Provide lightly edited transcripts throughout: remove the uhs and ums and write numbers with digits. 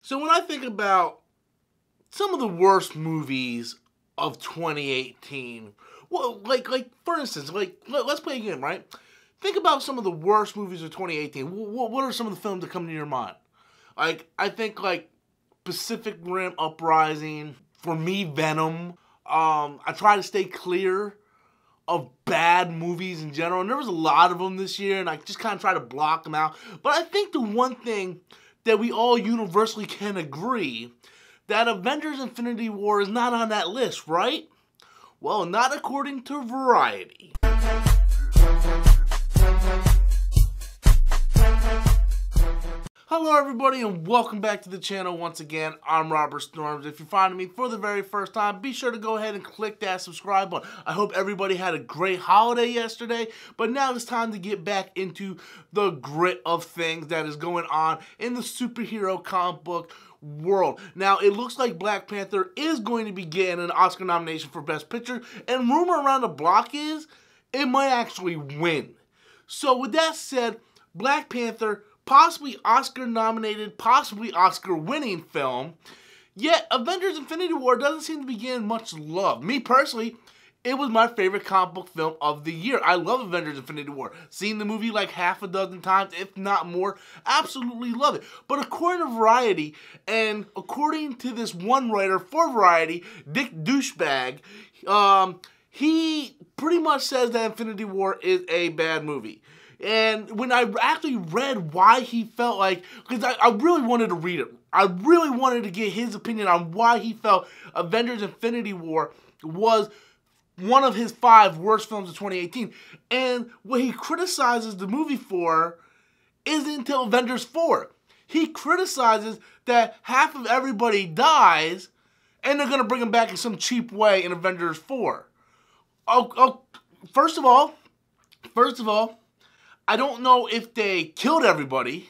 So when I think about some of the worst movies of 2018, well, like for instance, let's play a game, right? Think about some of the worst movies of 2018. What are some of the films that come to your mind? I think Pacific Rim Uprising. For me, Venom. I try to stay clear of bad movies in general, and there was a lot of them this year, and I just kind of try to block them out. But I think the one thing that we all universally can agree, that Avengers Infinity War is not on that list, right? Well, not according to Variety. Hello everybody and welcome back to the channel once again. I'm Robert Storms. If you're finding me for the very first time, be sure to go ahead and click that subscribe button. I hope everybody had a great holiday yesterday, but now it's time to get back into the grit of things that is going on in the superhero comic book world. Now, it looks like Black Panther is going to be getting an Oscar nomination for Best Picture, and rumor around the block is it might actually win. So with that said, Black Panther, possibly Oscar-nominated, possibly Oscar-winning film. Yet, Avengers Infinity War doesn't seem to be getting much love. Me, personally, it was my favorite comic book film of the year. I love Avengers Infinity War. Seen the movie like half a dozen times, if not more. Absolutely love it. But according to Variety, and according to this one writer for Variety, Dick Douchebag, he pretty much says that Infinity War is a bad movie. And when I actually read why he felt like, because I really wanted to read it. I really wanted to get his opinion on why he felt Avengers Infinity War was one of his 5 worst films of 2018. And what he criticizes the movie for isn't until Avengers 4. He criticizes that half of everybody dies and they're going to bring them back in some cheap way in Avengers 4. First of all, I don't know if they killed everybody.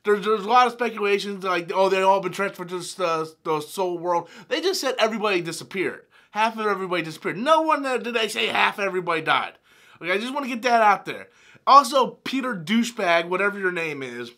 There's a lot of speculations like, oh, they all been transferred to the Soul World. They just said everybody disappeared. Half of everybody disappeared. No one did they say half everybody died. Okay, I just want to get that out there. Also, Peter Douchebag, whatever your name is,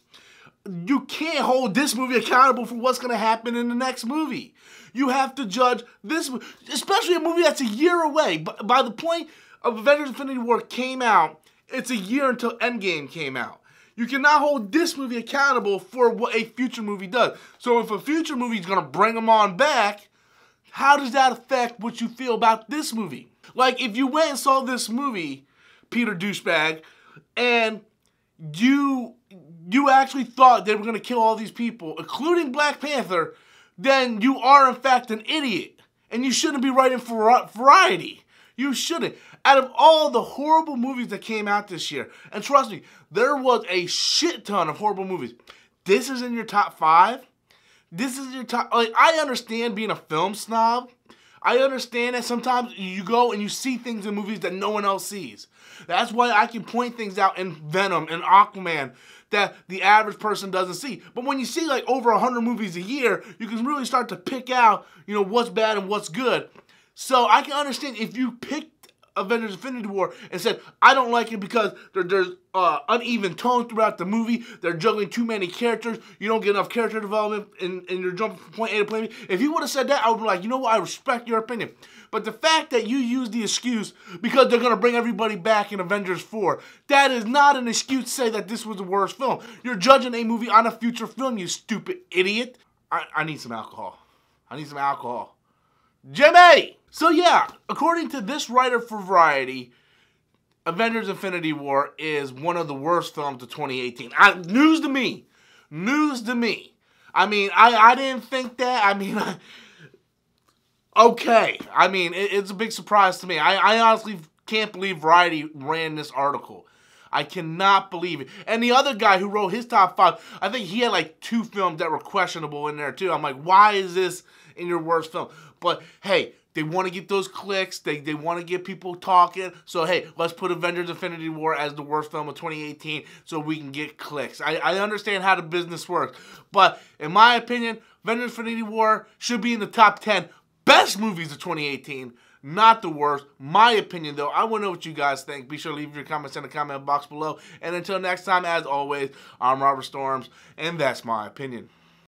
you can't hold this movie accountable for what's going to happen in the next movie. You have to judge this, especially a movie that's a year away. By the point of Avengers Infinity War came out, it's a year until Endgame came out. You cannot hold this movie accountable for what a future movie does. So if a future movie is going to bring them on back, how does that affect what you feel about this movie? Like, if you went and saw this movie, Peter Douchebag, and you actually thought they were going to kill all these people, including Black Panther, then you are, in fact, an idiot. And you shouldn't be writing for Variety. You shouldn't. Out of all the horrible movies that came out this year, and trust me, there was a shit ton of horrible movies. This is in your top 5? This is your top... Like, I understand being a film snob. I understand that sometimes you go and you see things in movies that no one else sees. That's why I can point things out in Venom and Aquaman that the average person doesn't see. But when you see like over 100 movies a year, you can really start to pick out, what's bad and what's good. So I can understand if you picked Avengers Infinity War and said, I don't like it because there's uneven tone throughout the movie, they're juggling too many characters, you don't get enough character development, and you're jumping from point A to point B. If you would have said that, I would be like, you know what, I respect your opinion. But the fact that you use the excuse because they're going to bring everybody back in Avengers 4, that is not an excuse to say that this was the worst film. You're judging a movie on a future film, you stupid idiot. I need some alcohol. I need some alcohol. Jimmy! So yeah, according to this writer for Variety, Avengers Infinity War is one of the worst films of 2018. News to me. News to me. I mean, I didn't think that. I mean, okay. I mean, it's a big surprise to me. I honestly can't believe Variety ran this article. I cannot believe it. And the other guy who wrote his top 5, I think he had like 2 films that were questionable in there too. I'm like, why is this in your worst film? But hey, they want to get those clicks. They want to get people talking. So, hey, let's put Avengers Infinity War as the worst film of 2018 so we can get clicks. I understand how the business works. But in my opinion, Avengers Infinity War should be in the top 10 best movies of 2018. Not the worst. My opinion, though. I want to know what you guys think. Be sure to leave your comments in the comment box below. And until next time, as always, I'm Robert Storms, and that's my opinion.